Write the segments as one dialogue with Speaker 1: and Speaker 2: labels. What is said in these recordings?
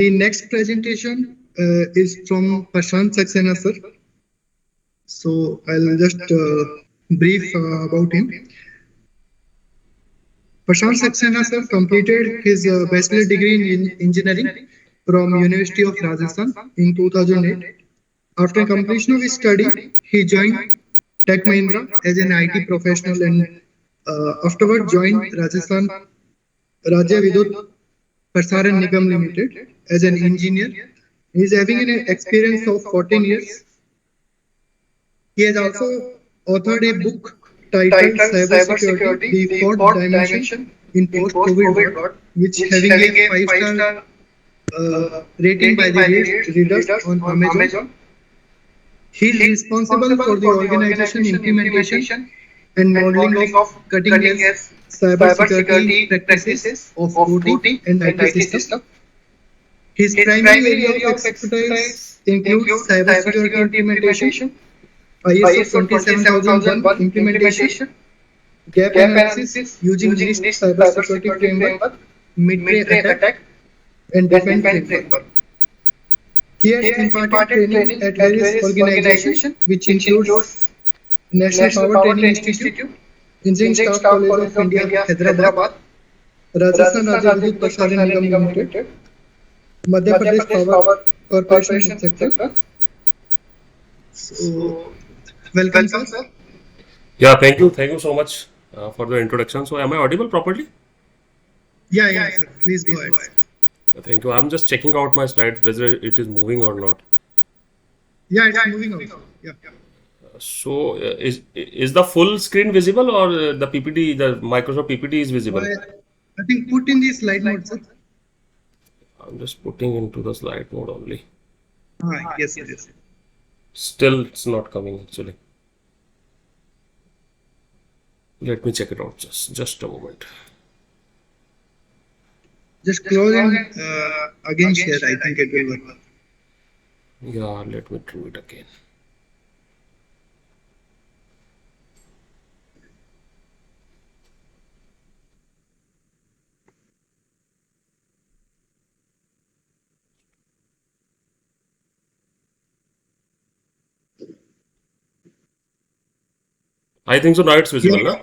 Speaker 1: The next presentation is from Prashant Saxena sir. So I'll just brief about him. Prashant Saxena sir completed his bachelor degree in engineering from University of Rajasthan in 2008. After completion of his study, he joined Tech Mahindra as an IT professional and afterward joined Rajasthan Rajya Vidyut Prasaran Nigam Limited as an engineer. He is having an experience of 14 years. He has also authored a book titled Cybersecurity, the Fourth Dimension in Post-COVID World, which having a 5-star rating by the readers on Amazon. He is responsible for the organization, implementation, and modeling of cutting-edge cybersecurity practices of OT and IT systems. His primary area of expertise includes cybersecurity implementation, ISO 27001 implementation, gap analysis using NIST cybersecurity framework, MITRE attack, and defense framework. He has imparted training at various organizations, which includes National Power Training Institute, Engineering Staff College of India, Hyderabad, Rajasthan Rajya Vidyut Prasaran Nigam Limited, Madhya Pradesh Power Corporation, etc. So, welcome, sir.
Speaker 2: Yeah, thank you. Thank you so much for the introduction. So, am I audible properly?
Speaker 1: Yeah, sir. Please go ahead.
Speaker 2: Thank you. I'm just checking out my slides whether it is moving or not.
Speaker 1: Yeah, it's moving also. Yeah.
Speaker 2: So, is the full screen visible or the PPT, the Microsoft PPT is visible?
Speaker 1: I think put in the slide mode, sir.
Speaker 2: I'm just putting into the slide mode only.
Speaker 1: Yes.
Speaker 2: Still, it's not coming actually. Let me check it out. Just a moment.
Speaker 1: Just close and again share. I think it will work.
Speaker 2: Yeah, let me do it again. I think so now it's visible,
Speaker 1: Yeah.
Speaker 2: no?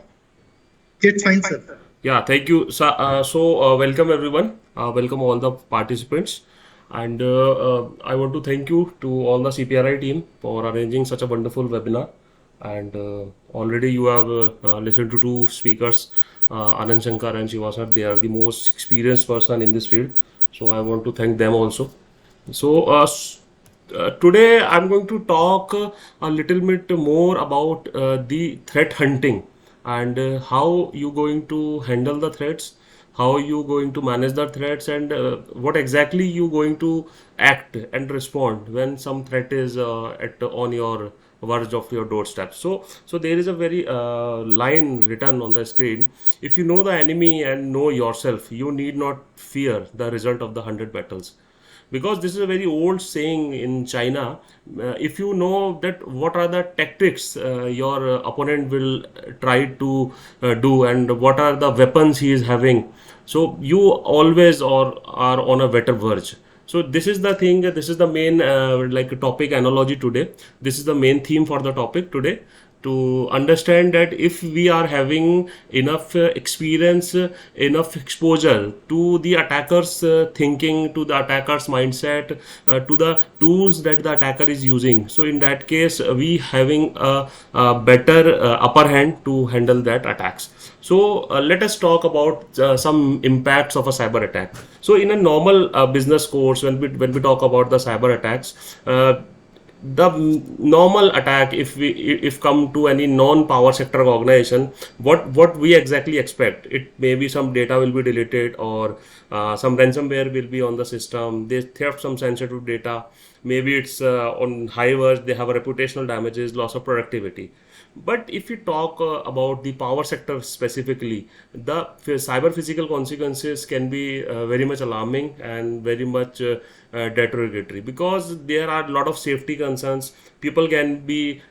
Speaker 1: It's fine, sir.
Speaker 2: Yeah, thank you. So, welcome everyone. Welcome all the participants. And I want to thank you to all the CPRI team for arranging such a wonderful webinar. And already you have listened to two speakers, Anand Shankar and Shivasar. They are the most experienced person in this field. So, I want to thank them also. So, today I'm going to talk a little bit more about the threat hunting and how you going to handle the threats, how you going to manage the threats, and what exactly you going to act and respond when some threat is at on your verge of your doorstep. So there is a very line written on the screen. If you know the enemy and know yourself, you need not fear the result of the 100 battles, because this is a very old saying in China. If you know that what are the tactics your opponent will try to do and what are the weapons he is having, so you always are on a better verge. So this is the thing, this is the main like topic analogy today. This is the main theme for the topic today, to understand that if we are having enough experience, enough exposure to the attacker's thinking, to the attacker's mindset, to the tools that the attacker is using, so in that case we having a better upper hand to handle that attacks. So let us talk about some impacts of a cyber attack. So in a normal business course, when we talk about the cyber attacks, the normal attack, if come to any non-power sector organization, what we exactly expect, it may be some data will be deleted, or some ransomware will be on the system, they theft some sensitive data, maybe it's on high verge, they have a reputational damages, loss of productivity. But if you talk about the power sector specifically, the cyber physical consequences can be very much alarming and very much derogatory, because there are a lot of safety concerns. People can be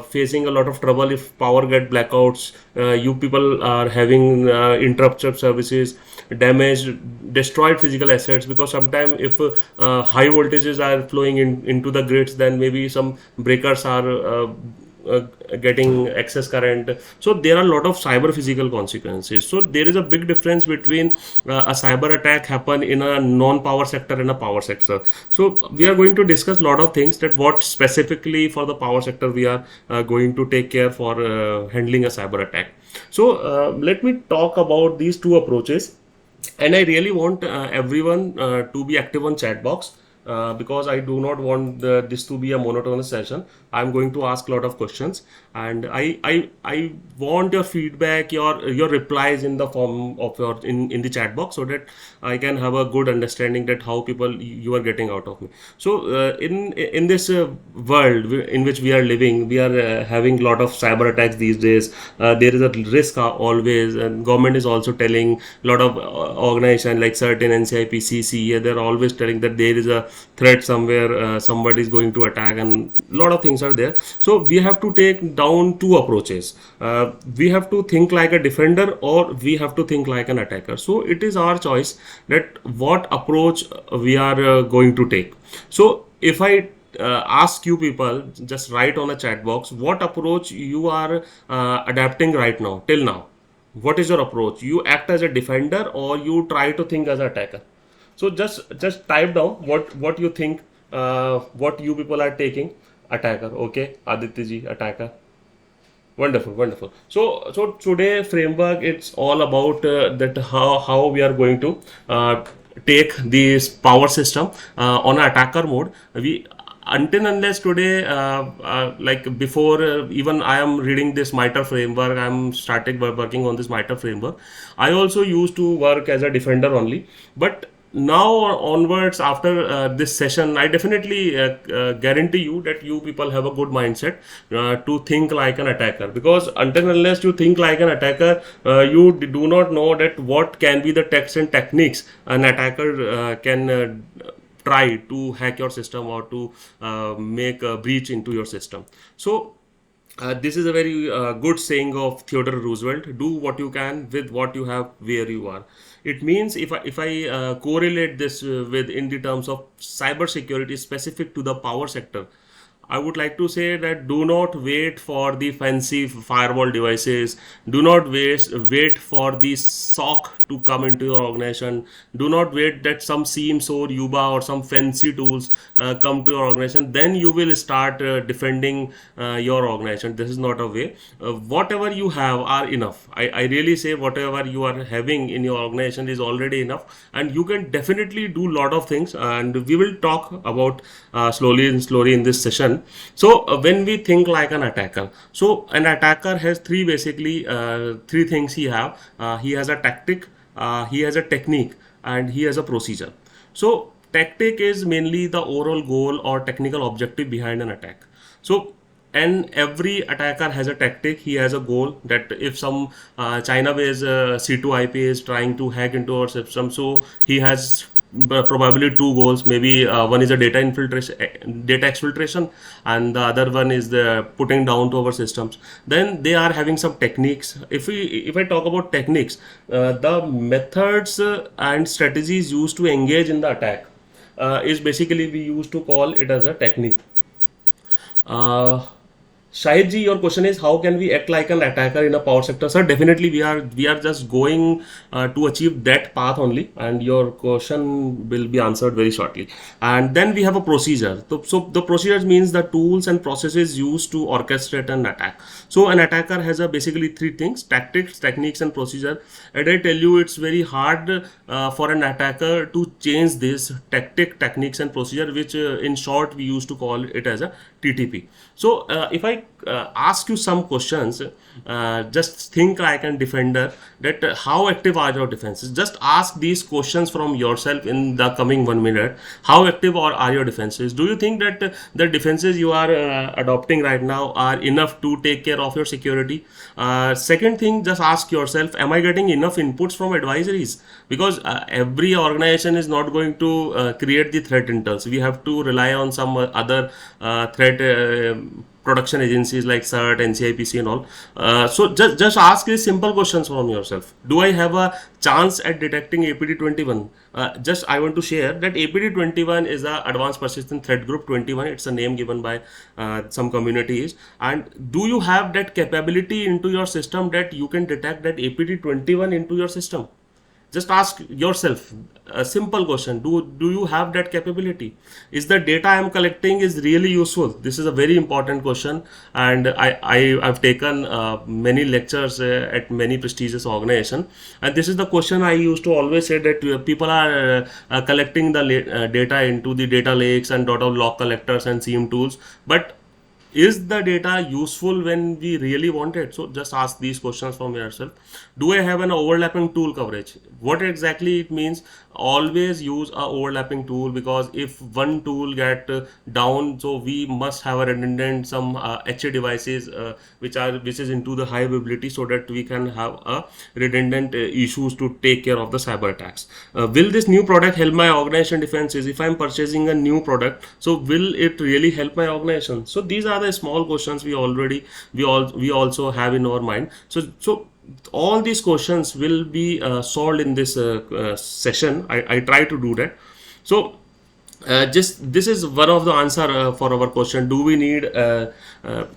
Speaker 2: facing a lot of trouble if power get blackouts. You people are having interrupted services. damaged, destroyed physical assets, because sometimes if high voltages are flowing into the grids, then maybe some breakers are uh, getting excess current. So there are a lot of cyber physical consequences. So there is a big difference between a cyber attack happen in a non-power sector and a power sector. So we are going to discuss a lot of things, that what specifically for the power sector we are going to take care for handling a cyber attack. So let me talk about these two approaches, and I really want everyone to be active on chat box, because I do not want this to be a monotonous session. I'm going to ask a lot of questions, and I want your feedback, your replies in the form of in the chat box, so that I can have a good understanding that how people you are getting out of me. So in this world in which we are living, we are having a lot of cyber attacks these days. There is a risk always, and government is also telling a lot of organization like certain NCIP, CCA, they're always telling that there is a threat somewhere, somebody is going to attack, and a lot of things are there. So we have to take down two approaches. We have to think like a defender, or we have to think like an attacker. So it is our choice that what approach we are going to take. So if I ask you people, just write on a chat box what approach you are adapting right now, till now. What is your approach? You act as a defender, or you try to think as an attacker? So just type down what you think, what you people are taking. Attacker. Okay, Aditya ji, attacker. Wonderful, wonderful. So today framework, it's all about that how we are going to take this power system on an attacker mode. We until unless today, like before, even I am reading this MITRE framework, I'm starting working on this MITRE framework. I also used to work as a defender only, but now onwards, after this session, I definitely guarantee you that you people have a good mindset to think like an attacker, because until unless you think like an attacker, you do not know that what can be the text and techniques an attacker can try to hack your system, or to make a breach into your system. So this is a very good saying of Theodore Roosevelt: "Do what you can with what you have where you are." It means if I correlate this with in the terms of cyber security specific to the power sector, I would like to say that do not wait for the fancy firewall devices. Do not wait for the SOC to come into your organization. Do not wait that some Seams or Yuba or some fancy tools come to your organization. Then you will start defending your organization. This is not a way. Whatever you have are enough. I really say whatever you are having in your organization is already enough, and you can definitely do a lot of things. And we will talk about slowly and slowly in this session. So when we think like an attacker, so an attacker has three things he have. He has a tactic, he has a technique, and he has a procedure. So tactic is mainly the overall goal or technical objective behind an attack. So and every attacker has a tactic, he has a goal, that if some China based C2IP is trying to hack into our system, so he has probably two goals. Maybe one is a data exfiltration, and the other one is the putting down to our systems. Then they are having some techniques. If I talk about techniques, the methods and strategies used to engage in the attack is basically, we used to call it as a technique. uh, Shahid ji, your question is how can we act like an attacker in a power sector? Sir, definitely we are just going to achieve that path only, and your question will be answered very shortly. And then we have a procedure. So the procedure means the tools and processes used to orchestrate an attack. So an attacker has a basically three things: tactics, techniques, and procedure. And I tell you, it's very hard for an attacker to change this techniques, and procedure, which in short we used to call it as a TTP. So if I ask you some questions, just think like a defender, that how active are your defenses? Just ask these questions from yourself in the coming 1 minute. How active are your defenses? Do you think that the defenses you are adopting right now are enough to take care of your security? Second thing, just ask yourself, am I getting enough inputs from advisories? Because every organization is not going to create the threat intels. We have to rely on some other threat production agencies like CERT, NCIPC and all. So just ask these simple questions from yourself. Do I have a chance at detecting APT21? Just I want to share that APT21 is a advanced persistent threat group 21. It's a name given by some communities. And do you have that capability into your system that you can detect that APT21 into your system? Just ask yourself a simple question. Do you have that capability? Is the data I am collecting is really useful? This is a very important question, and I've taken many lectures at many prestigious organizations, and this is the question I used to always say, that people are collecting the data into the data lakes and lot of log collectors and SIEM tools, but is the data useful when we really want it? So just ask these questions from yourself. Do I have an overlapping tool coverage? What exactly it means? Always use a overlapping tool, because if one tool get down, so we must have a redundant some HA devices which is into the high availability, so that we can have a redundant issues to take care of the cyber attacks. Will this new product help my organization defenses? If I'm purchasing a new product, so will it really help my organization? So these are the small questions we also have in our mind. So all these questions will be solved in this session. I try to do that. So just this is one of the answer for our question. Do we need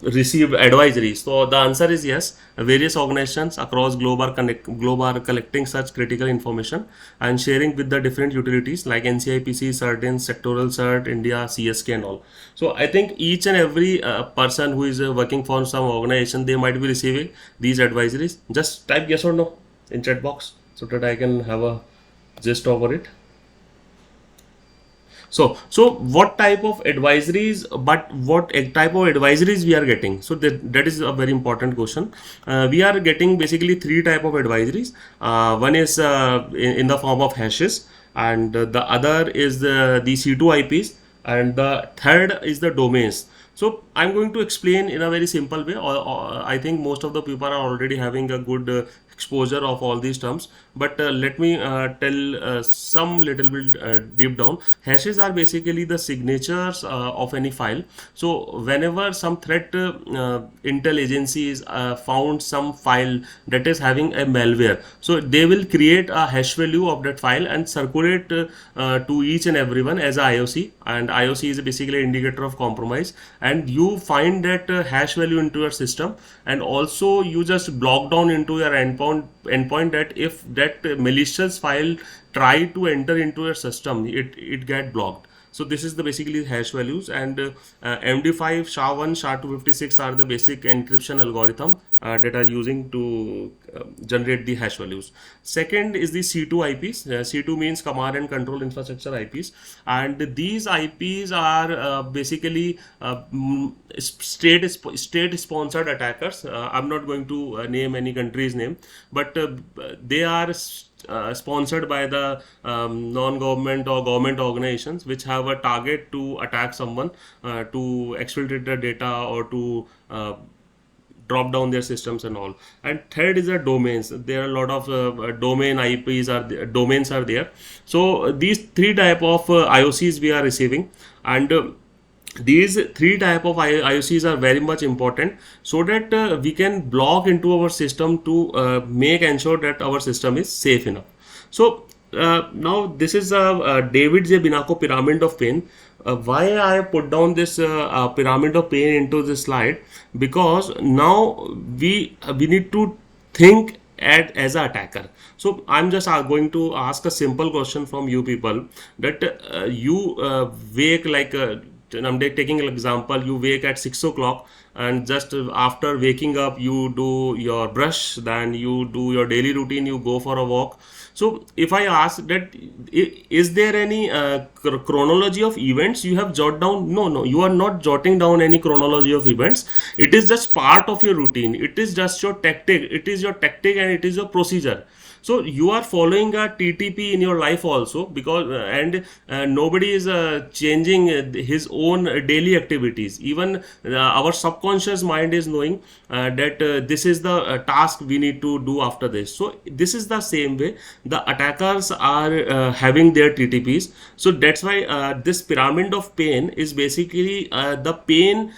Speaker 2: receive advisories? So the answer is yes. Various organizations across globe are collecting such critical information and sharing with the different utilities like NCIPC, certain sectoral cert, India, CSK and all. So I think each and every person who is working for some organization, they might be receiving these advisories. Just type yes or no in chat box so that I can have a gist over it. So what type of advisories, but what type of advisories we are getting? So that is a very important question. We are getting basically three type of advisories. One is in the form of hashes, and the other is the C2 IPs, and the third is the domains. So I'm going to explain in a very simple way. I think most of the people are already having a good exposure of all these terms, but let me tell some little bit deep down. Hashes are basically the signatures of any file. So whenever some threat intel agencies found some file that is having a malware, so they will create a hash value of that file and circulate to each and everyone as a IOC, and IOC is basically an indicator of compromise, and you find that hash value into your system, and also you just block down into your endpoint that if that malicious file try to enter into your system, it get blocked. So this is the basically hash values, and MD5, SHA-1, SHA-256 are the basic encryption algorithm that are using to generate the hash values. Second is the C2 IPs. C2 means command and control infrastructure IPs, and these IPs are basically state sponsored attackers. I'm not going to name any country's name, but they are sponsored by the non-government or government organizations which have a target to attack someone, to exfiltrate the data, or to drop down their systems and all. And third is the domains. There are a lot of domain IPs domains are there. So these three type of IOCs we are receiving, and these three type of IOCs are very much important, so that we can block into our system to make ensure that our system is safe enough. So now this is David J. Binaco pyramid of pain. Why I put down this pyramid of pain into this slide? Because now we need to think as an attacker. So I'm just going to ask a simple question from you people, that you wake like I'm taking an example. You wake at 6 o'clock, and just after waking up you do your brush, then you do your daily routine, you go for a walk. So if I ask that, is there any chronology of events you have jot down? No, you are not jotting down any chronology of events. It is just part of your routine. It is just your tactic. It is your tactic and it is your procedure. So you are following a TTP in your life also, because and nobody is changing his own daily activities. Even our subconscious mind is knowing that this is the task we need to do after this. So this is the same way the attackers are having their TTPs. So that's why this pyramid of pain is basically the pain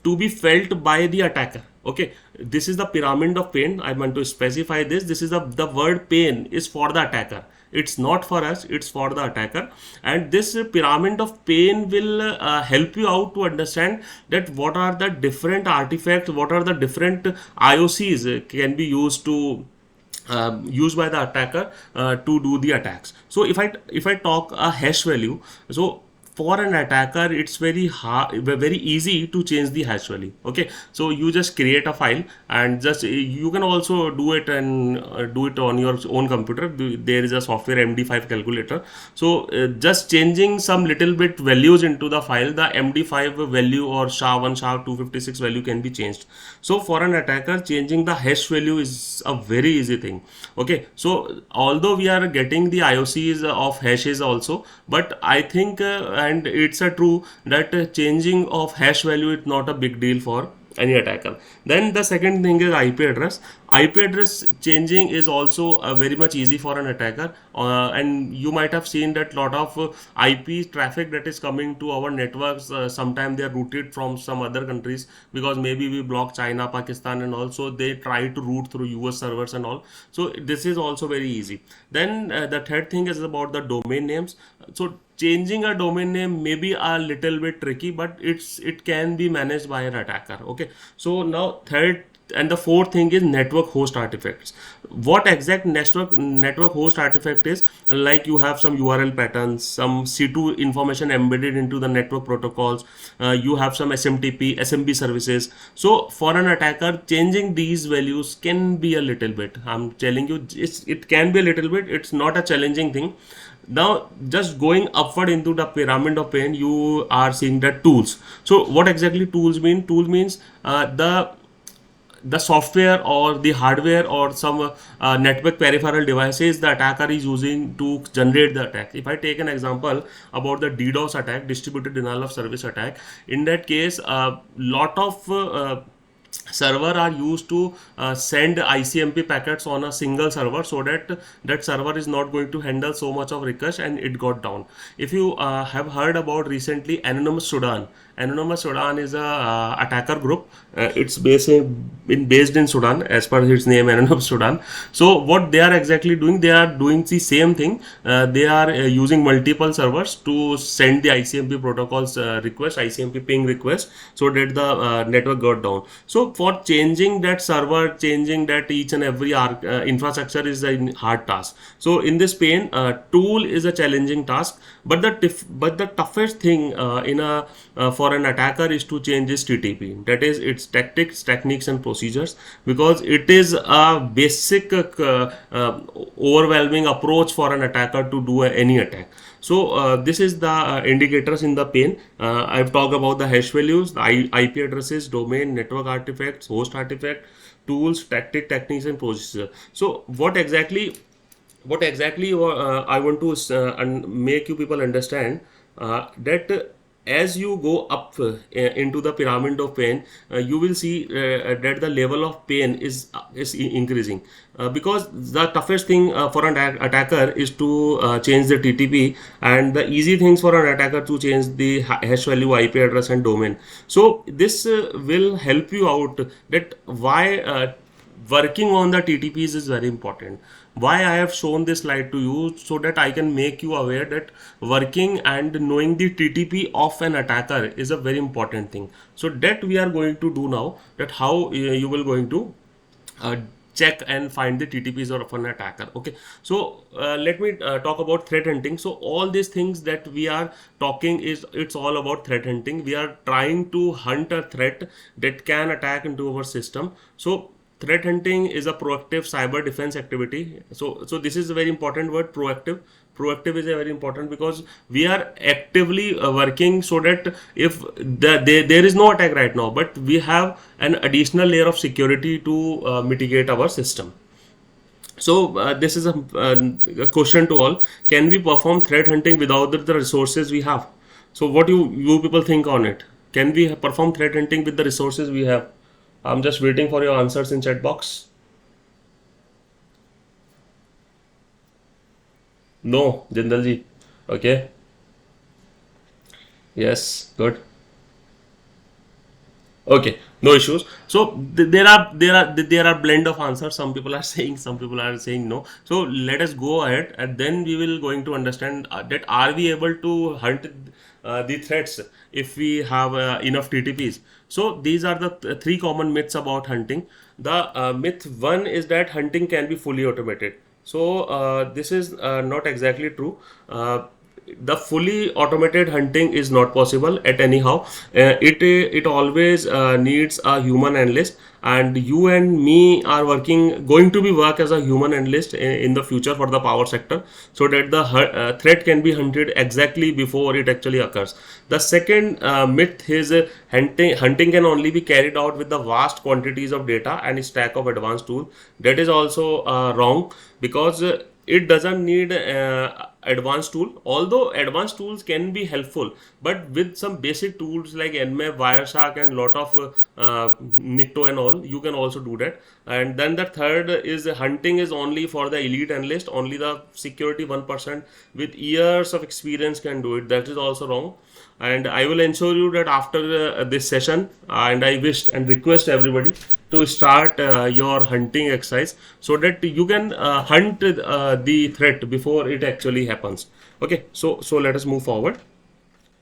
Speaker 2: to be felt by the attacker. Okay, this is the pyramid of pain. I want to specify this. This is the word pain is for the attacker. It's not for us, it's for the attacker. And this pyramid of pain will help you out to understand that what are the different artifacts, what are the different IOCs can be used by the attacker to do the attacks. So if I talk a hash value, so for an attacker it's very hard, very easy to change the hash value. Okay, so you just create a file, and just you can also do it and do it on your own computer. There is a software MD5 calculator. So just changing some little bit values into the file, the MD5 value or SHA-1 SHA-256 value can be changed. So for an attacker, changing the hash value is a very easy thing. Okay, so although we are getting the IOCs of hashes also, but I think and it's a true that changing of hash value is not a big deal for any attacker. Then the second thing is IP address. IP address changing is also very much easy for an attacker, and you might have seen that lot of IP traffic that is coming to our networks. Sometimes they are routed from some other countries, because maybe we block China, Pakistan, and also they try to route through US servers and all. So this is also very easy. Then the third thing is about the domain names. So changing a domain name may be a little bit tricky, but it can be managed by an attacker. Okay, so now third and the fourth thing is network host artifacts. What exact network host artifact is, like you have some URL patterns, some C2 information embedded into the network protocols, you have some SMTP SMB services. So for an attacker, changing these values can be a little bit, I'm telling you, it can be a little bit, it's not a challenging thing. Now just going upward into the pyramid of pain, you are seeing the tools. So what exactly tools mean? Tool means the software or the hardware or some network peripheral devices the attacker is using to generate the attack. If I take an example about the DDoS attack, distributed denial of service attack, in that case a lot of server are used to send ICMP packets on a single server, so that that server is not going to handle so much of request and it got down. If you have heard about recently Anonymous Sudan, Anonymous Sudan is a attacker group. It's based in Sudan, as per its name, Anonymous Sudan. So what they are exactly doing, they are doing the same thing. They are using multiple servers to send the ICMP protocols request, ICMP ping request, so that the network got down. So for changing that server, changing that each and every infrastructure is a hard task. So in this pain, tool is a challenging task, but the toughest thing in a for an attacker is to change his TTP. That is its tactics, techniques, and procedures, because it is a basic overwhelming approach for an attacker to do any attack. So this is the indicators in the pane. I've talked about the hash values, the IP addresses, domain, network artifacts, host artifact, tools, techniques, and procedures. So what exactly I want to make you people understand that as you go up into the pyramid of pain, you will see that the level of pain is increasing, because the toughest thing for an attacker is to change the TTP, and the easy things for an attacker to change the hash value, IP address, and domain. So this will help you out that why working on the TTPs is very important. Why I have shown this slide to you, so that I can make you aware that working and knowing the TTP of an attacker is a very important thing. So that we are going to do now, that how you will going to uh, check and find the TTPs of an attacker. Okay, so let me talk about threat hunting. So all these things that we are talking is, it's all about threat hunting. We are trying to hunt a threat that can attack into our system. So threat hunting is a proactive cyber defense activity. So this is a very important word, proactive. Proactive is a very important, because we are actively working so that if there is no attack right now, but we have an additional layer of security to mitigate our system. This is a question to all. Can we perform threat hunting without the resources we have? So what you people think on it? Can we perform threat hunting with the resources we have? I'm just waiting for your answers in chat box. No, Jindal ji. Okay. Yes. Good. Okay, no issues. So there are blend of answers. Some people are saying, some people are saying no. So let us go ahead, and then we will going to understand that are we able to hunt the threats if we have enough TTPs. So these are the three common myths about hunting. The myth one is that hunting can be fully automated. So this is not exactly true. The fully automated hunting is not possible at anyhow. It always needs a human analyst, and you and me are going to be work as a human analyst in the future for the power sector, so that the threat can be hunted exactly before it actually occurs. The second myth is hunting can only be carried out with the vast quantities of data and a stack of advanced tools. That is also wrong, because it doesn't need advanced tool, although advanced tools can be helpful, but with some basic tools like nmap, wireshark, and lot of nicto and all, you can also do that. And then the third is hunting is only for the elite analyst. Only the security 1% with years of experience can do it. That is also wrong. And I will ensure you that after this session, and I wish and request everybody to start your hunting exercise, so that you can hunt the threat before it actually happens. Okay, so let us move forward.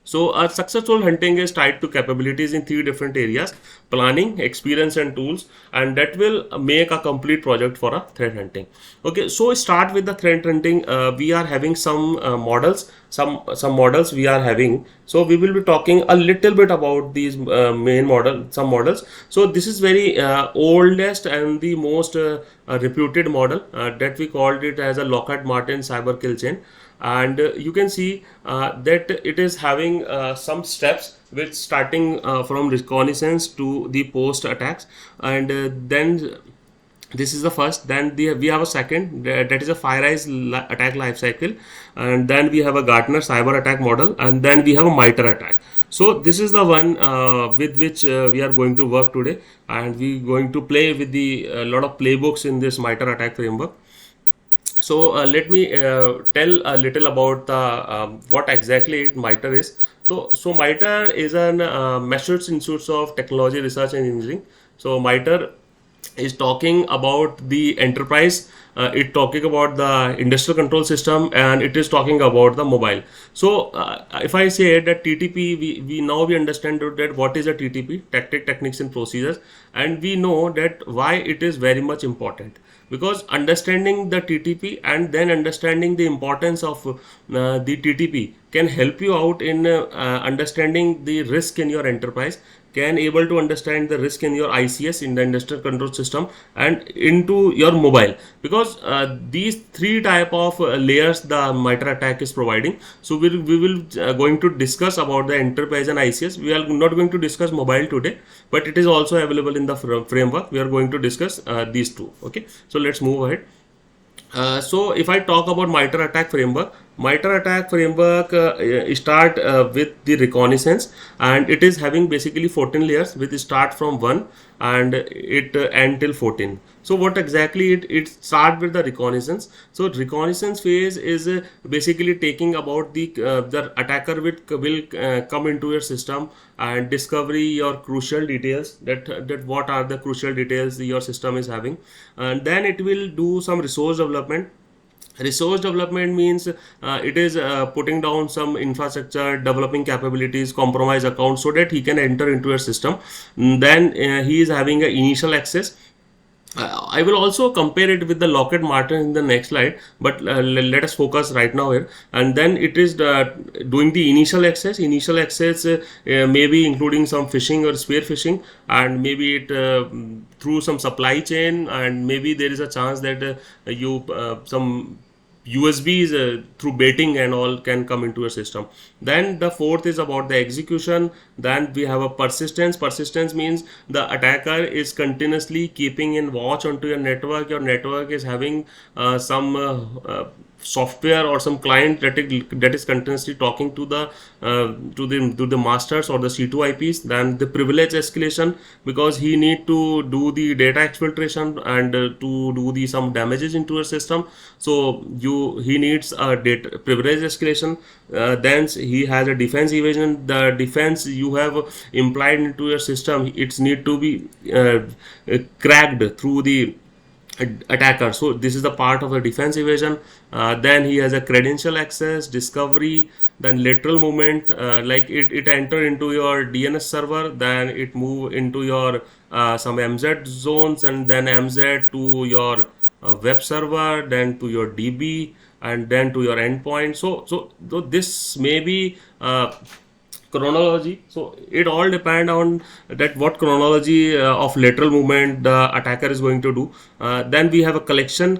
Speaker 2: So, a successful hunting is tied to capabilities in three different areas: planning, experience, and tools, and that will make a complete project for a threat hunting. Okay, so start with the threat hunting. We are having some models, some models we are having. So we will be talking a little bit about these main model, some models. So this is very oldest and the most reputed model that we called it as a Lockheed Martin cyber kill chain. And you can see that it is having some steps which starting from reconnaissance to the post attacks. And then this is the first. Then we have a second, that is a FireEye's attack life cycle. And then we have a Gartner cyber attack model, and then we have a MITRE attack. So this is the one with which we are going to work today, and we going to play with the lot of playbooks in this MITRE attack framework. So let me tell a little about the what exactly MITRE is. So MITRE is an Massachusetts Institute of Technology Research and Engineering. So MITRE is talking about the enterprise. It talking about the industrial control system, and it is talking about the mobile. So if I say that TTP, we now we understand that what is a TTP, tactic, techniques, and procedures, and we know that why it is very much important, because understanding the TTP and then understanding the importance of the TTP can help you out in understanding the risk in your enterprise, can able to understand the risk in your ICS, in the industrial control system, and into your mobile, because these three type of layers the MITRE attack is providing. So we will going to discuss about the enterprise and ICS. We are not going to discuss mobile today, but it is also available in the framework. We are going to discuss these two. Okay, so let's move ahead. So if I talk about MITRE attack framework start with the reconnaissance, and it is having basically 14 layers, which start from 1 and it end till 14. So what exactly it start with the reconnaissance. So reconnaissance phase is basically taking about the attacker will come into your system and discovery your crucial details, that what are the crucial details your system is having, and then it will do some resource development. Resource development means it is putting down some infrastructure, developing capabilities, compromise accounts, so that he can enter into your system. Then he is having an initial access. I will also compare it with the Lockheed Martin in the next slide, but let us focus right now here. And then it is doing the initial access. Initial access maybe including some phishing or spear phishing, and maybe it through some supply chain, and maybe there is a chance that you some USBs through baiting and all can come into your system. Then the fourth is about the execution. Then we have a persistence. Persistence means the attacker is continuously keeping in watch onto your network. Your network is having some software or some client that is continuously talking to the to the masters or the C2 IPs. Then the privilege escalation, because he need to do the data exfiltration and to do the some damages into your system. So he needs a data privilege escalation. Then he has a defense evasion. The defense you have implied into your system, it's need to be cracked through the attacker. So this is the part of the defense evasion. Then he has a credential access, discovery, then lateral movement, like it enter into your DNS server, then it move into your some MZ zones, and then MZ to your web server, then to your DB, and then to your endpoint. So this may be chronology. So it all depend on that what chronology of lateral movement the attacker is going to do. Then we have a collection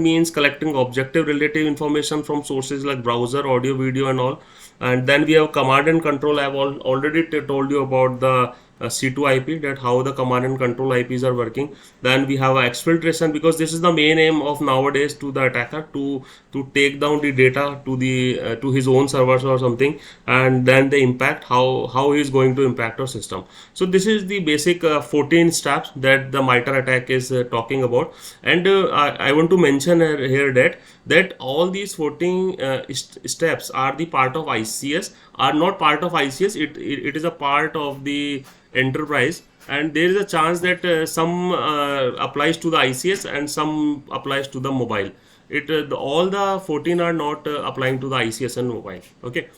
Speaker 2: means collecting objective relative information from sources like browser, audio, video, and all. And then we have command and control. I've already told you about the C2 IP, that how the command and control IPs are working. Then we have exfiltration, because this is the main aim of nowadays to the attacker to take down the data to his own servers or something, and then the impact, how he is going to impact our system. So this is the basic 14 steps that the MITRE attack is talking about. And I want to mention here that all these 14 steps are the part of ICS, are not part of ICS. It is a part of the enterprise, and there is a chance that some applies to the ICS and some applies to the mobile. All the 14 are not applying to the ICS and mobile. Okay.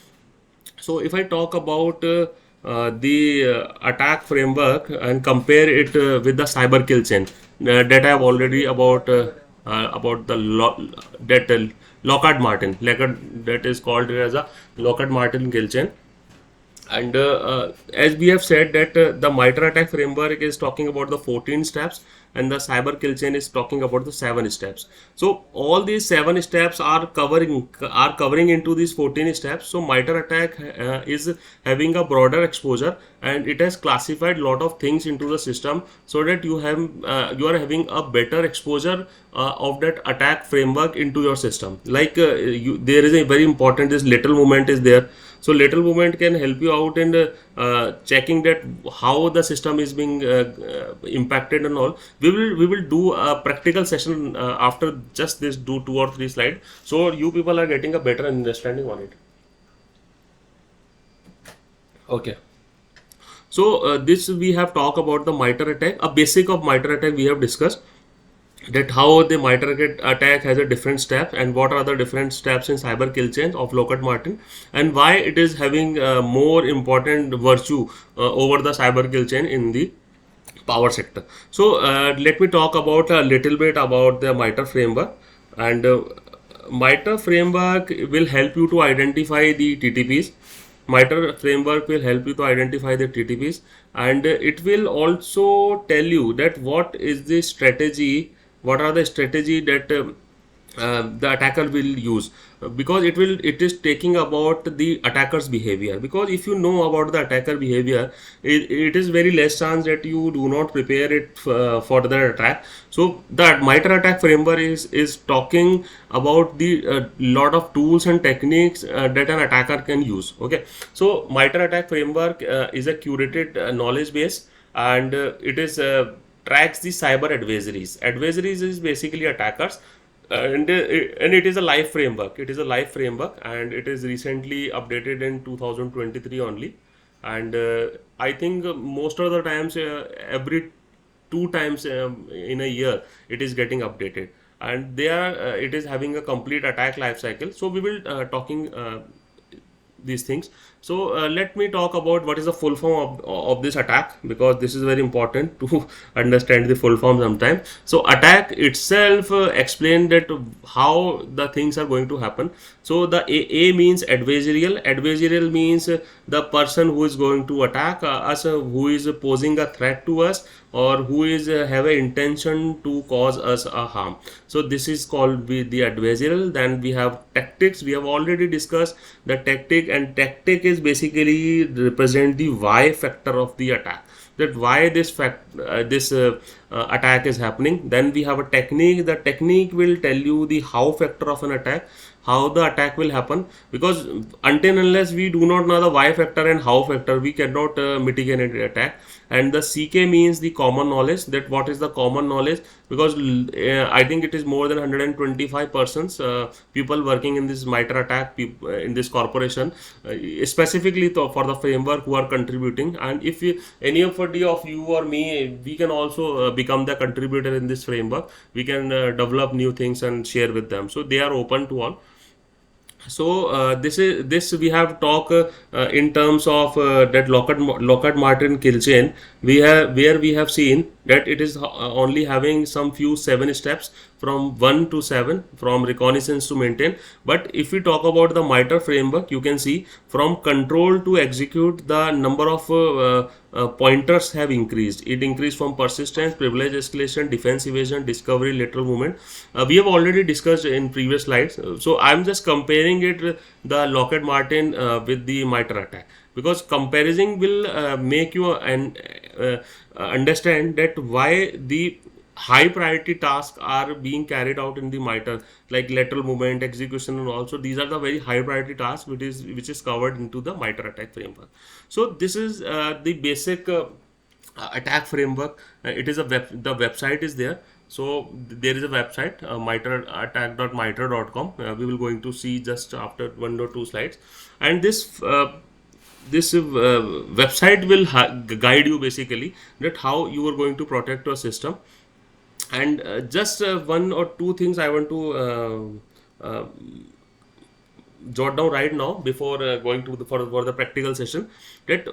Speaker 2: So if I talk about the attack framework and compare it with the cyber kill chain that I have already about the that Lockheed Martin, that is called as a Lockheed Martin kill chain. And as we have said that the MITRE attack framework is talking about the 14 steps, and the cyber kill chain is talking about the 7 steps. So all these 7 steps are covering into these 14 steps. So MITRE attack is having a broader exposure, and it has classified lot of things into the system, so that you are having a better exposure of that attack framework into your system. Like there is a very important, this lateral movement is there. So lateral movement can help you out in checking that how the system is being impacted and all. We will do a practical session after just this, do 2 or 3 slides, so you people are getting a better understanding on it. Okay. So this we have talked about the MITRE attack. A basic of MITRE attack we have discussed, that how the MITRE attack has a different step, and what are the different steps in cyber kill chain of Lockheed Martin, and why it is having more important virtue over the cyber kill chain in the power sector. So let me talk about a little bit about the MITRE framework. And MITRE framework will help you to identify the TTPs. MITRE framework will help you to identify the TTPs, and it will also tell you that what are the strategy that the attacker will use, because it is taking about the attacker's behavior. Because if you know about the attacker behavior, it is very less chance that you do not prepare it for the attack. So the MITRE attack framework is talking about the lot of tools and techniques that an attacker can use. Okay. So MITRE attack framework is a curated knowledge base, and it is tracks the cyber adversaries. Adversaries is basically attackers, and it is a live framework. It is a live framework, and it is recently updated in 2023 only. And I think most of the times, every 2 times in a year, it is getting updated, and it is having a complete attack life cycle. So we will talking these things. So let me talk about what is the full form of this attack, because this is very important to understand the full form sometime. So attack itself explain that how the things are going to happen. So the A means adversarial. Adversarial means the person who is going to attack us, who is posing a threat to us, or who is have an intention to cause us a harm. So this is called the adversarial. Then we have tactics. We have already discussed the tactic, and tactic is basically represent the why factor of the attack, that why this attack is happening. Then we have a technique. The technique will tell you the how factor of an attack, how the attack will happen, because until unless we do not know the y factor and how factor, we cannot mitigate an attack. And the CK means the common knowledge, that what is the common knowledge, because I think it is more than 125 persons people working in this MITRE attack in this corporation, specifically for the framework, who are contributing. And if any of you or me, we can also become the contributor in this framework, we can develop new things and share with them, so they are open to all. So this we have talk in terms of that Lockheed Martin kill chain. We have where we have seen that it is only having some few 7 steps from 1 to 7, from reconnaissance to maintain. But if we talk about the MITRE framework, you can see from control to execute, the number of pointers have increased. It increased from persistence, privilege escalation, defense evasion, discovery, lateral movement. We have already discussed in previous slides. So I'm just comparing it the Lockheed Martin with the MITRE attack, because comparison will make you understand that why the high priority tasks are being carried out in the MITRE, like lateral movement, execution, and also these are the very high priority tasks which is covered into the MITRE attack framework. So this is the basic attack framework. It is the website is there. So there is a website, mitre attack.mitre.com. We will going to see just after 1 or 2 slides, and this website will guide you basically that how you are going to protect your system. And just 1 or 2 things I want to jot down right now before going to for the practical session, that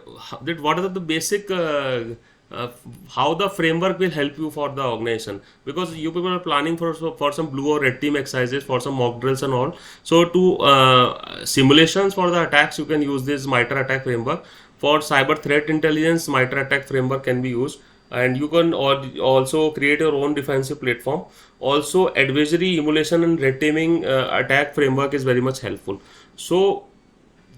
Speaker 2: what are the basic uh, how the framework will help you for the organization, because you people are planning for some blue or red team exercises, for some mock drills and all. So to simulations for the attacks, you can use this MITRE attack framework. For cyber threat intelligence, MITRE attack framework can be used, and you can also create your own defensive platform. Also adversary emulation and red teaming attack framework is very much helpful. So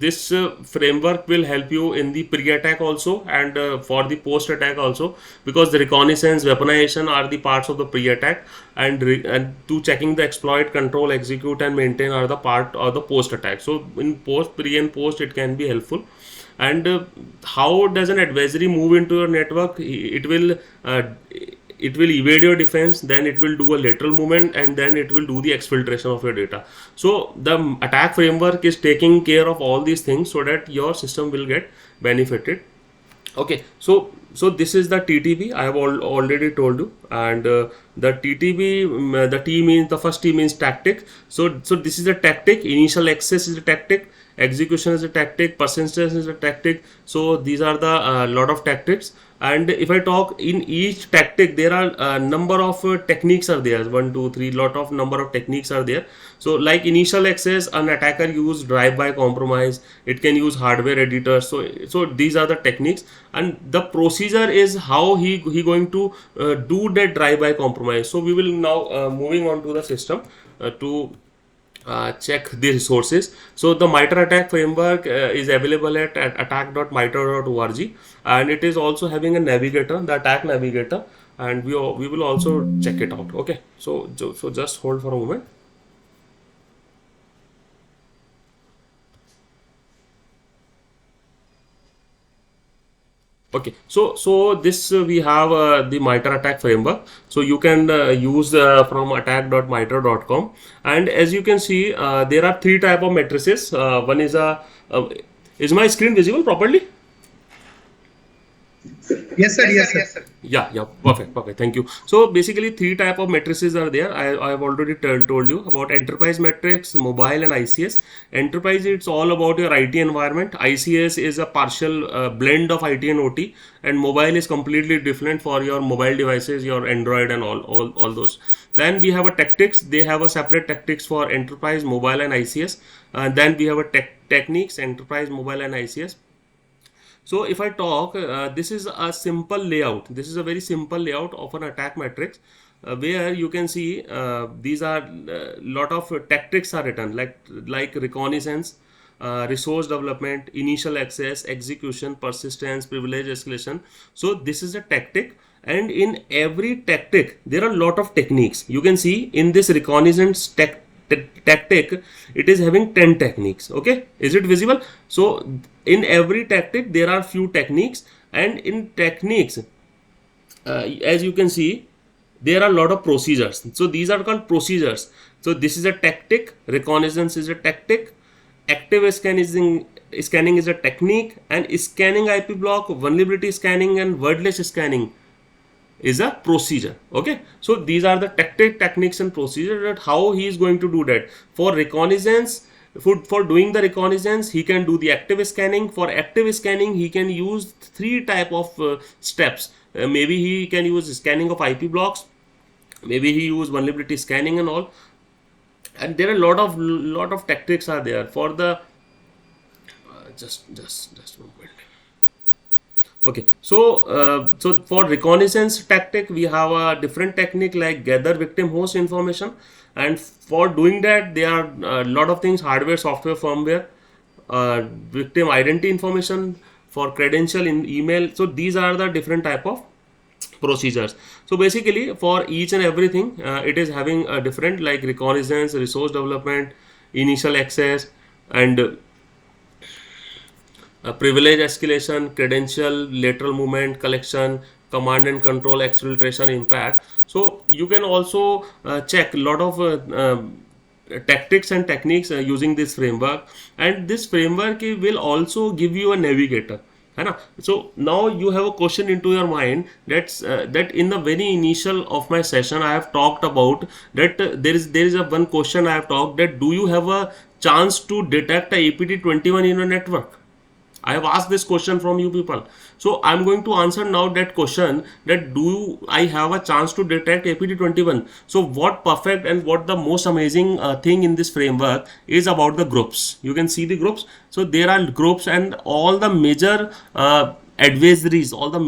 Speaker 2: this framework will help you in the pre-attack also, and for the post-attack also, because the reconnaissance, weaponization are the parts of the pre-attack, and to checking the exploit, control, execute, and maintain are the part of the post-attack. So in pre and post, it can be helpful. And how does an adversary move into your network? It will evade your defense, then it will do a lateral movement, and then it will do the exfiltration of your data. So the attack framework is taking care of all these things so that your system will get benefited. Okay, so this is the TTB I have already told you. And the TTB, the T means, the first T means tactic. So this is a tactic. Initial access is a tactic, execution is a tactic, persistence is a tactic. So these are the lot of tactics. And if I talk in each tactic, there are a number of techniques are there, 1 2 3, lot of number of techniques are there. So like initial access, an attacker use drive-by compromise, it can use hardware editors. So these are the techniques, and the procedure is how he going to do that drive-by compromise. So we will now moving on to the system to check the resources. So the MITRE attack framework is available at attack.mitre.org, and it is also having a navigator, the attack navigator, and we will also check it out. Okay, so just hold for a moment. Okay, so this we have the MITRE attack framework. So you can use from attack.mitre.com, and as you can see, there are 3 type of matrices. One is a is my screen visible properly?
Speaker 1: Yes, sir. Yes, sir.
Speaker 2: Yeah, perfect, perfect. Thank you. So basically, three type of matrices are there. I have already told you about enterprise matrix, mobile, and ICS. Enterprise, it's all about your IT environment. ICS is a partial blend of IT and OT, and mobile is completely different for your mobile devices, your Android, and all those. Then we have a tactics. They have a separate tactics for enterprise, mobile, and ICS. Then we have a techniques, enterprise, mobile, and ICS. So if I talk, this is a simple layout. This is a very simple layout of an attack matrix, where you can see these are lot of tactics are written, like reconnaissance, resource development, initial access, execution, persistence, privilege escalation. So this is a tactic, and in every tactic there are a lot of techniques. You can see in this reconnaissance tactic, it is having 10 techniques. Okay, is it visible? So in every tactic there are few techniques, and in techniques, as you can see, there are a lot of procedures. So these are called procedures. So this is a tactic, reconnaissance is a tactic, active scanning is a technique, and scanning IP block, vulnerability scanning, and wordless scanning is a procedure. Okay, so these are the techniques and procedure, that how he is going to do that. For reconnaissance, for doing the reconnaissance, he can do the active scanning. For active scanning, he can use three type of steps. Maybe he can use scanning of IP blocks, maybe he use vulnerability scanning and all. And there are a lot of tactics are there for the just a moment. Okay, so for reconnaissance tactic, we have a different technique like gather victim host information, and for doing that, there are a lot of things: hardware, software, firmware, victim identity information, for credential in email. So these are the different type of procedures. So basically, for each and everything, it is having a different, like reconnaissance, resource development, initial access, and privilege escalation, credential, lateral movement, collection, command and control, exfiltration, impact. So you can also check a lot of tactics and techniques using this framework, and this framework will also give you a navigator. है ना? So now you have a question into your mind, that in the very initial of my session I have talked about that there is a one question I have talked, that do you have a chance to detect a APT21 in a network? I have asked this question from you people. So I'm going to answer now that question, that do I have a chance to detect APT21? So what perfect and what the most amazing thing in this framework is about the groups. You can see the groups. So there are groups, and all the major advisories, all the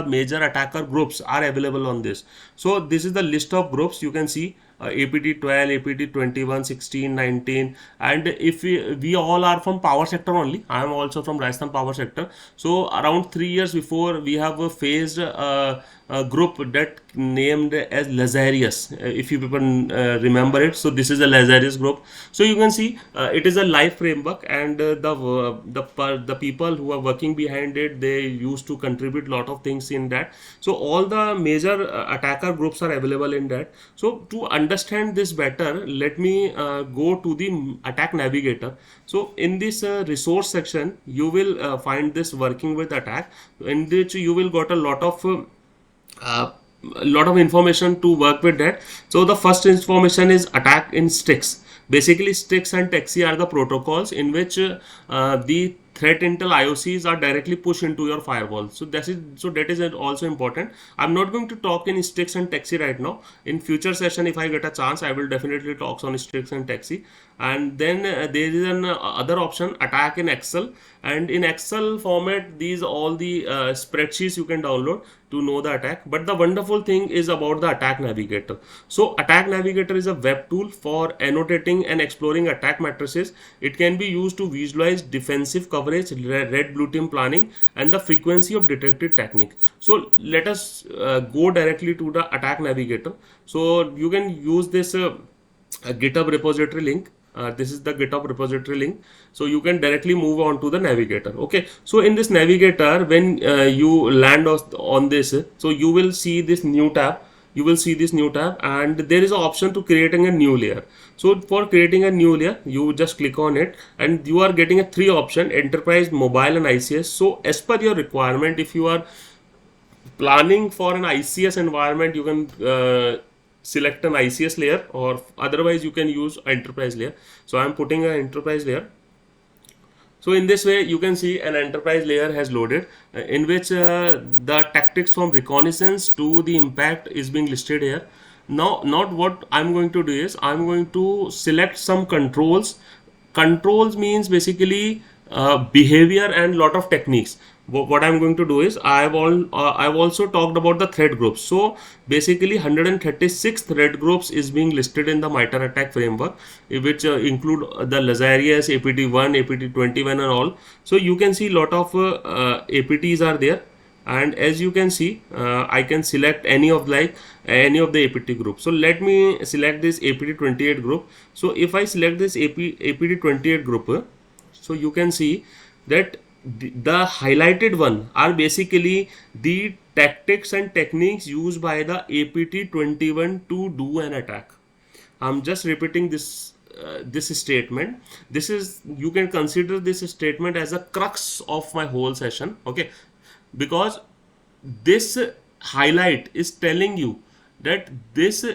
Speaker 2: major attacker groups are available on this. So this is the list of groups. You can see APT 12, APT 21, 16, 19, and if we all are from power sector only. I am also from Rajasthan power sector. So around 3 years before, we have faced a group that named as Lazarus. If you people remember it, so this is a Lazarus group. So you can see it is a live framework, and the people who are working behind it, they used to contribute lot of things in that. So all the major attacker groups are available in that. So to understand this better, let me go to the attack navigator. So in this resource section, you will find this working with attack, in which you will got uh, a lot of information to work with that. So the first information is attack in sticks. Basically, sticks and taxi are the protocols in which the threat intel IOCs are directly pushed into your firewall. So that is also important. I'm not going to talk in sticks and taxi right now. In future session, if I get a chance, I will definitely talk on sticks and taxi. And then there is an other option, attack in Excel. And in Excel format, these all the spreadsheets you can download to know the attack. But the wonderful thing is about the attack navigator. So attack navigator is a web tool for annotating and exploring attack matrices. It can be used to visualize defensive coverage, red blue team planning, and the frequency of detected technique. So let us go directly to the attack navigator. So you can use this GitHub repository link. This is the GitHub repository link. So you can directly move on to the navigator. Okay, so in this navigator, when you land on this, so you will see this new tab. you will see this new tab, and there is an option to creating a new layer. So for creating a new layer, you just click on it, and you are getting a three option: enterprise, mobile, and ICS. So as per your requirement, if you are planning for an ICS environment, you can select an ICS layer, or otherwise you can use enterprise layer. So I'm putting an enterprise layer. So in this way, you can see an enterprise layer has loaded, in which the tactics from reconnaissance to the impact is being listed here. Now, not what I'm going to do is I'm going to select some controls. Controls means basically behavior and lot of techniques. What I'm going to do is I've also talked about the threat groups. So basically 136 threat groups is being listed in the MITRE attack framework, which include the Lazarus, APT1, APT21 and all. So you can see lot of APTs are there, and as you can see, I can select any of the APT group. So let me select this APT28 group. So if I select this APT28 group, so you can see that the highlighted one are basically the tactics and techniques used by the APT21 to do an attack. I'm just repeating this statement. This is, you can consider this statement as a crux of my whole session, okay? Because this highlight is telling you that this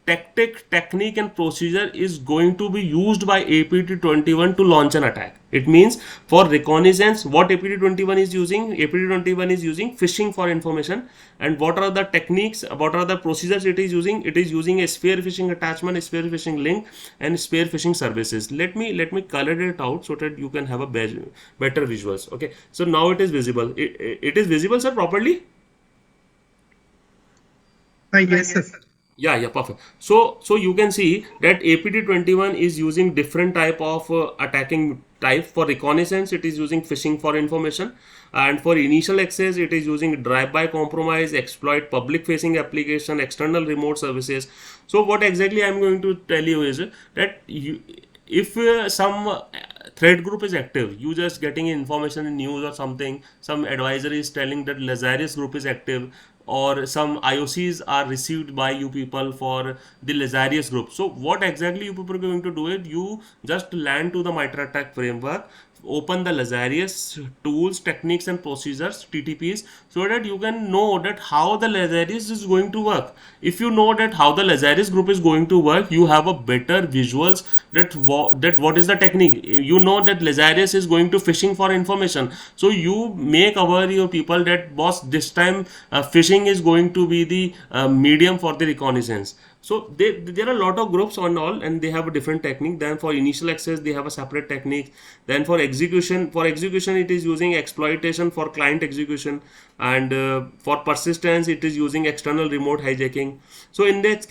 Speaker 2: technique and procedure is going to be used by APT21 to launch an attack. It means for reconnaissance, what APT21 is using? APT21 is using phishing for information. And what are the techniques, what are the procedures it is using? It is using a spear phishing attachment, a spear phishing link, and spear phishing services. Let me color it out so that you can have a better visuals. Okay, so now it is visible. It is visible, sir, properly?
Speaker 1: Yes, sir.
Speaker 2: Yeah, perfect. So you can see that APT21 is using different type of attacking type. For reconnaissance, it is using phishing for information, and for initial access, it is using drive-by compromise, exploit public facing application, external remote services. So what exactly I'm going to tell you is that if some threat group is active, you just getting information in news or something, some advisory is telling that Lazarus group is active, or some IOCs are received by you people for the Lazarus group. So what exactly you people are going to do it? You just land to the MITRE attack framework, open the Lazarus tools, techniques and procedures, TTPs, so that you can know that how the Lazarus is going to work. If you know that how the Lazarus group is going to work, you have a better visuals that what is the technique. You know that Lazarus is going to phishing for information, so you make aware your people that boss, this time phishing is going to be the medium for the reconnaissance. So there are a lot of groups on all, and they have a different technique. Then for initial access, they have a separate technique. Then for execution, it is using exploitation for client execution, and for persistence, it is using external remote hijacking. So in this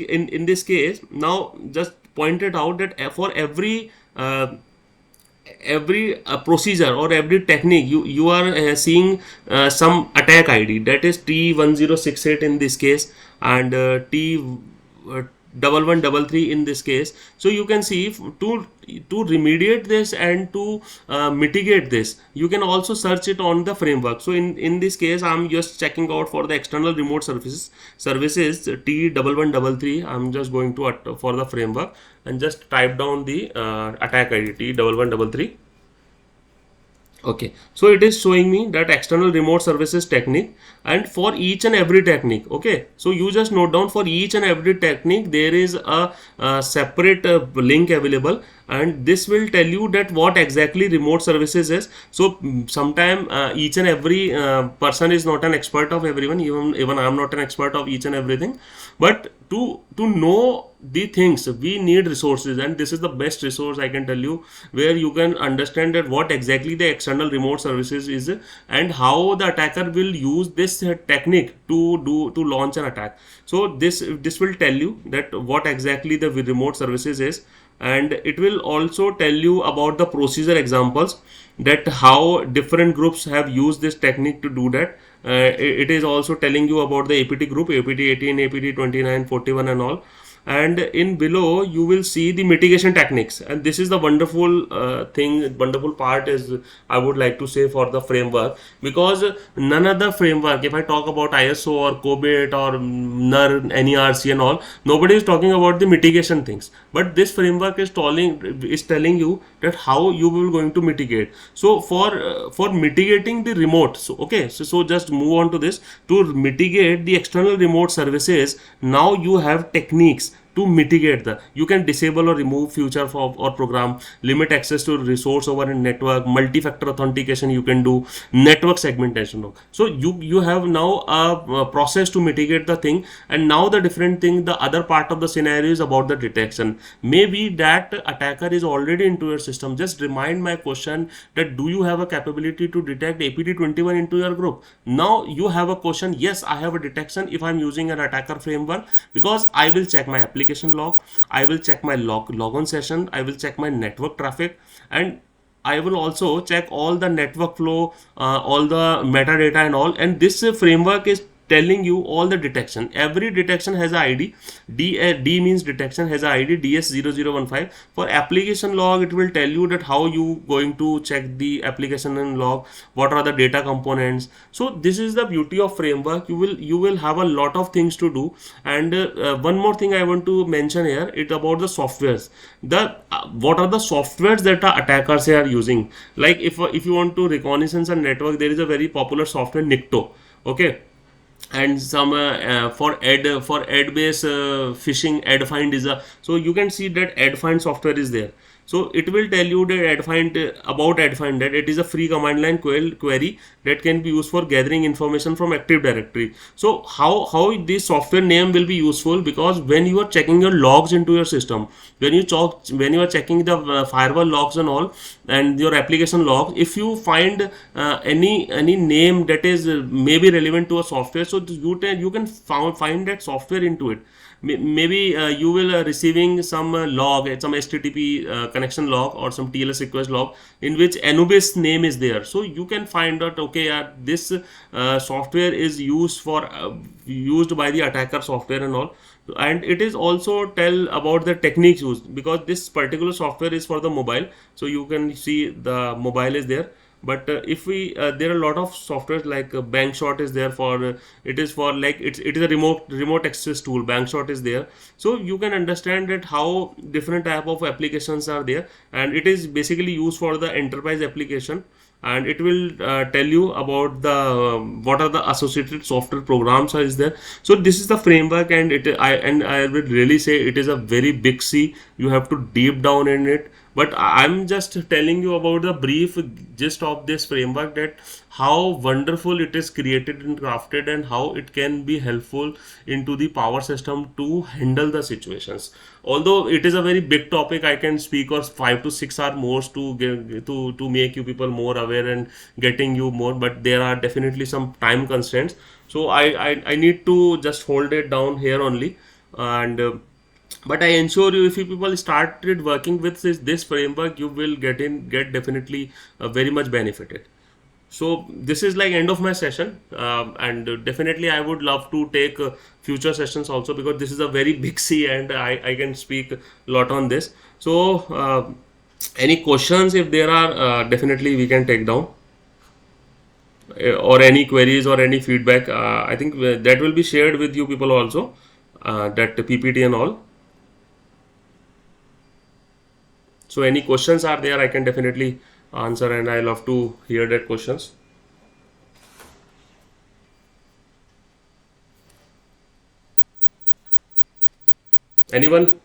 Speaker 2: case, now just pointed out that for every procedure or every technique, you are seeing some attack ID, that is T1068 in this case, and T1133 in this case. So you can see, to remediate this and to mitigate this, you can also search it on the framework. So in this case, I'm just checking out for the external remote services T1133. I'm just going to for the framework and just type down the attack ID T1133. Okay, so it is showing me that external remote services technique, and for each and every technique, okay, so you just note down, for each and every technique there is a separate link available, and this will tell you that what exactly remote services is. So sometime each and every person is not an expert of everyone, even I'm not an expert of each and everything, but to know the things, we need resources, and this is the best resource I can tell you, where you can understand that what exactly the external remote services is, and how the attacker will use this technique to launch an attack. So this will tell you that what exactly the remote services is, and it will also tell you about the procedure examples, that how different groups have used this technique to do that. It is also telling you about the APT group, APT 18, APT 29, 41 and all. and in below you will see the mitigation techniques. And this is the wonderful thing, wonderful part is I would like to say for the framework, because none other framework, if I talk about ISO or COBIT or NER, NERC and all, nobody is talking about the mitigation things. But this framework is telling you that how you will going to mitigate. So for mitigating the remote, so okay, so just move on to this. To mitigate the external remote services, now you have techniques to mitigate the, you can disable or remove feature for or program, limit access to resource over a network, multi-factor authentication you can do, network segmentation. So you have now a process to mitigate the thing. And now the different thing, the other part of the scenario is about the detection. Maybe that attacker is already into your system. Just remind my question that do you have a capability to detect APT21 into your group? Now you have a question, yes, I have a detection if I'm using an attacker framework, because I will check my application log, I will check my logon session, I will check my network traffic, and I will also check all the network flow, all the metadata and all. And this framework is telling you all the detection. Every detection has a ID. D means detection has a ID DS0015. For application log, it will tell you that how you going to check the application and log, what are the data components. So this is the beauty of framework. You will have a lot of things to do. And one more thing I want to mention here, it about the softwares. The what are the softwares that the attackers are using? Like if you want to reconnaissance and network, there is a very popular software NICTO. Okay, and some for ed based phishing, ed find is a, so you can see that ed find software is there. So it will tell you that ed find about ed find, that it is a free command line query that can be used for gathering information from active directory. So how this software name will be useful, because when you are checking your logs into your system, when you are checking the firewall logs and all, and your application logs, if you find any name that is maybe relevant to a software, so you can find that software into it. Maybe you will receiving some log, some HTTP connection log or some TLS request log in which Anubis name is there. So you can find out, okay, this software is used by the attacker software and all. And it is also tell about the techniques used, because this particular software is for the mobile, so you can see the mobile is there. But if we there are a lot of softwares like Bankshot is there for it is for like it is a remote access tool. Bankshot is there, so you can understand that how different type of applications are there, and it is basically used for the enterprise application. And it will tell you about the what are the associated software programs is there. So this is the framework, and I would really say it is a very big sea. You have to deep down in it, but I'm just telling you about the brief gist of this framework, that how wonderful it is created and crafted, and how it can be helpful into the power system to handle the situations. Although it is a very big topic, I can speak or 5 to 6 hours more to to make you people more aware and getting you more, but there are definitely some time constraints. So I need to just hold it down here only. And but I ensure you, if you people started working with this framework, you will get definitely very much benefited. So this is like end of my session, and definitely I would love to take future sessions also, because this is a very big sea, and I can speak a lot on this. So any questions if there are, definitely we can take down, or any queries or any feedback. I think that will be shared with you people also, that PPT and all. So any questions are there, I can definitely answer, and I love to hear that questions. Anyone?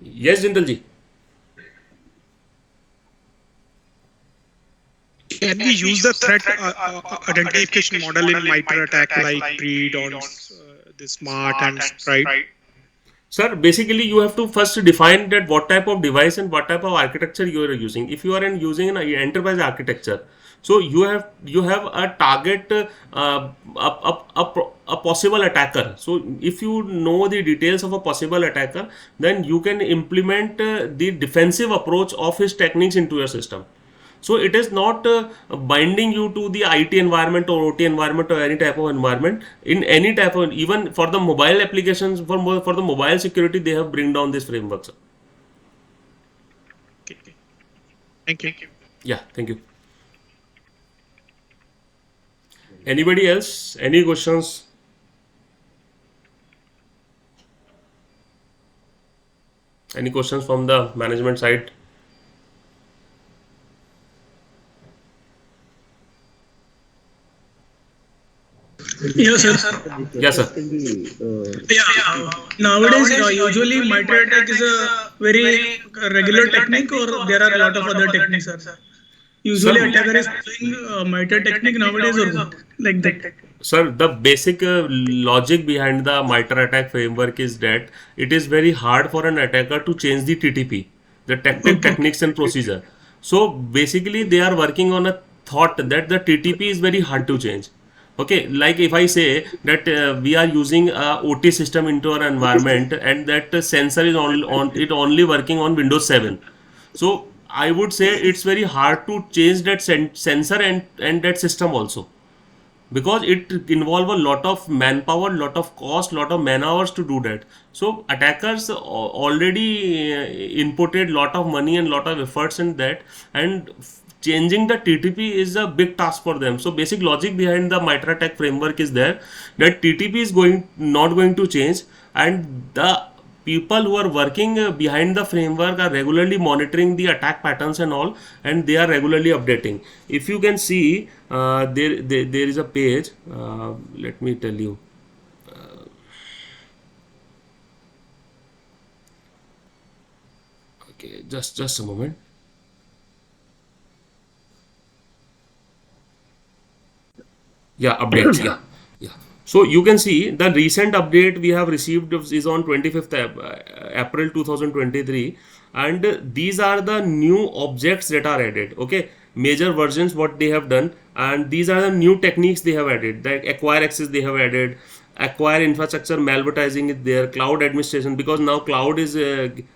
Speaker 2: Yes, Jindal ji.
Speaker 3: Can we use the threat identification model in MITRE attack like Breed on the Smart and Sprite?
Speaker 2: Sir, basically you have to first define that what type of device and what type of architecture you are using. If you are using an enterprise architecture, so you have a target, a possible attacker. So if you know the details of a possible attacker, then you can implement the defensive approach of his techniques into your system. So it is not binding you to the IT environment or OT environment or any type of environment. In any type of, even for the mobile applications, for the mobile security, they have bring down this framework, sir.
Speaker 3: Okay. Thank you.
Speaker 2: Yeah, thank you. Anybody else? Any questions? Any questions from the management side?
Speaker 3: Yes, sir.
Speaker 2: Yes, sir.
Speaker 3: Yeah. Nowadays, usually MITRE attack is a very regular technique, or there are a lot of other techniques, sir.
Speaker 2: Sir,
Speaker 3: Usually, attacker is following MITRE technique nowadays, or what? Like that.
Speaker 2: sir, the basic logic behind the MITRE attack framework is that it is very hard for an attacker to change the TTP, the tactic,
Speaker 3: Okay.
Speaker 2: techniques, and procedure. So basically, they are working on a thought that the TTP is very hard to change. Okay, like if I say that we are using a OT system into our environment and that sensor is on it only working on Windows 7. So I would say it's very hard to change that sensor and that system also, because it involve a lot of manpower, lot of cost, lot of man hours to do that. So attackers already inputted lot of money and lot of efforts in that, and changing the TTP is a big task for them. So basic logic behind the MITRE attack framework is there, that TTP is going not going to change, and the people who are working behind the framework are regularly monitoring the attack patterns and all, and they are regularly updating. If you can see, there is a page, let me tell you. Okay, just a moment. Yeah, updates. Yeah, yeah. So you can see the recent update we have received is on 25th April 2023, and these are the new objects that are added. Okay, major versions what they have done, and these are the new techniques they have added. The acquire access they have added, acquire infrastructure malvertising is there, cloud administration, because now cloud is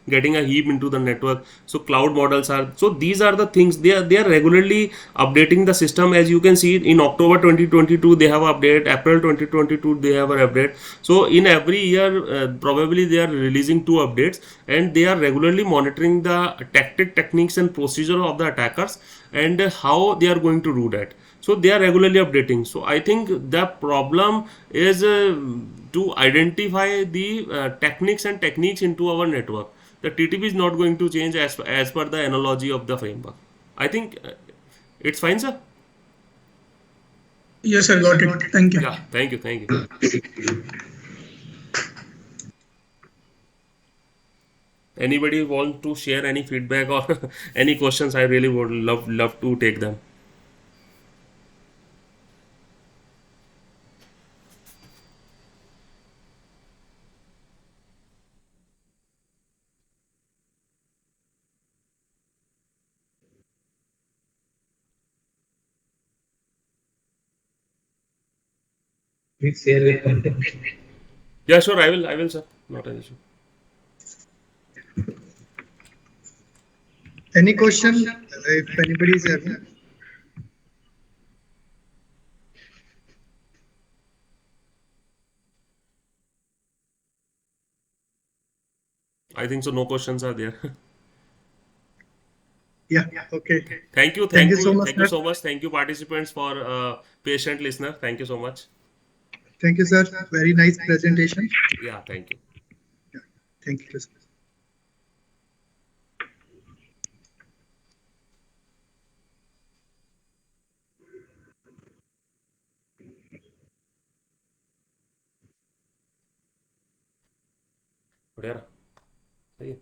Speaker 2: getting a heap into the network, so cloud models are, so these are the things they are regularly updating the system. As you can see, in October 2022 they have update, April 2022 they have an update. So in every year, probably they are releasing two updates, and they are regularly monitoring the tactic, techniques, and procedure of the attackers, and how they are going to do that. So they are regularly updating. So I think the problem is to identify the techniques and techniques into our network. The TTP is not going to change as per the analogy of the framework. I think it's fine, sir.
Speaker 3: Yes, sir. Got it. Thank you.
Speaker 2: Yeah, thank you, thank you. Anybody want to share any feedback or any questions? I really would love to take them.
Speaker 1: Please share with content.
Speaker 2: Yeah, sure, I will, sir. Not an issue.
Speaker 1: Any question, if anybody is having?
Speaker 2: I think so. No questions are there.
Speaker 1: Yeah, okay.
Speaker 2: Thank you,
Speaker 1: Thank
Speaker 2: thank
Speaker 1: you so
Speaker 2: you,
Speaker 1: much,
Speaker 2: thank you
Speaker 1: sir.
Speaker 2: so much. Thank you, participants, for patient listener. Thank you so much.
Speaker 1: Thank you, sir. Very nice presentation.
Speaker 2: Yeah, thank you.
Speaker 1: Yeah, thank you, sir.
Speaker 2: बढ़िया रहा। सही है।